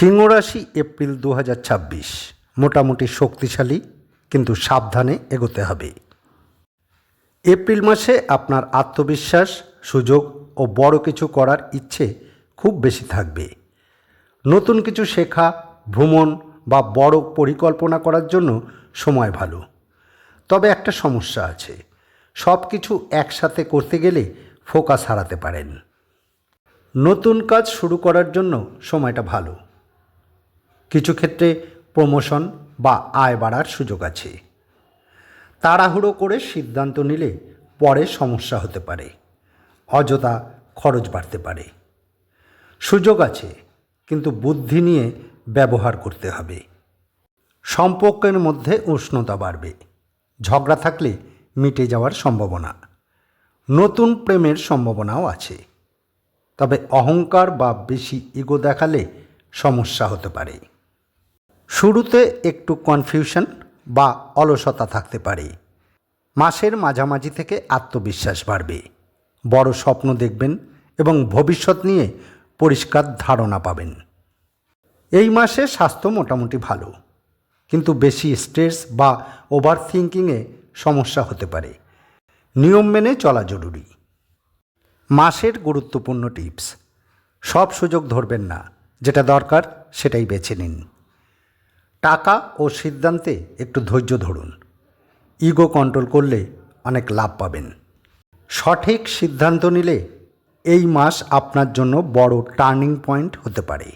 সিংহ রাশি এপ্রিল 2026 মোটামুটি শক্তিশালী, কিন্তু সাবধানে এগোতে হবে। এপ্রিল মাসে আপনার আত্মবিশ্বাস, সুযোগ ও বড় কিছু করার ইচ্ছে খুব বেশি থাকবে। নতুন কিছু শেখা, ভ্রমণ বা বড় পরিকল্পনা করার জন্য সময় ভালো। তবে একটা সমস্যা আছে, সব কিছু একসাথে করতে গেলে ফোকাস হারাতে পারেন। নতুন কাজ শুরু করার জন্য সময়টা ভালো। কিছু ক্ষেত্রে প্রমোশন বা আয় বাড়ার সুযোগ আছে। তাড়াহুড়ো করে সিদ্ধান্ত নিলে পরে সমস্যা হতে পারে, অযথা খরচ বাড়তে পারে। সুযোগ আছে, কিন্তু বুদ্ধি নিয়ে ব্যবহার করতে হবে। সম্পর্কের মধ্যে উষ্ণতা বাড়বে, ঝগড়া থাকলে মিটে যাওয়ার সম্ভাবনা। নতুন প্রেমের সম্ভাবনাও আছে, তবে অহংকার বা বেশি ইগো দেখালে সমস্যা হতে পারে। শুরুতে একটু কনফিউশন বা অলসতা থাকতে পারে। মাসের মাঝামাঝি থেকে আত্মবিশ্বাস বাড়বে, বড় স্বপ্ন দেখবেন এবং ভবিষ্যৎ নিয়ে পরিষ্কার ধারণা পাবেন। এই মাসে স্বাস্থ্য মোটামুটি ভালো, কিন্তু বেশি স্ট্রেস বা ওভার থিঙ্কিংয়ে সমস্যা হতে পারে। নিয়ম মেনে চলা জরুরি। মাসের গুরুত্বপূর্ণ টিপস: সব সুযোগ ধরবেন না, যেটা দরকার সেটাই বেছে নিন। টাকা ও সিদ্ধান্তে একটু ধৈর্য ধরুন। ইগো কন্ট্রোল করলে অনেক লাভ পাবেন। সঠিক সিদ্ধান্ত নিলে এই মাস আপনার জন্য বড় টার্নিং পয়েন্ট হতে পারে।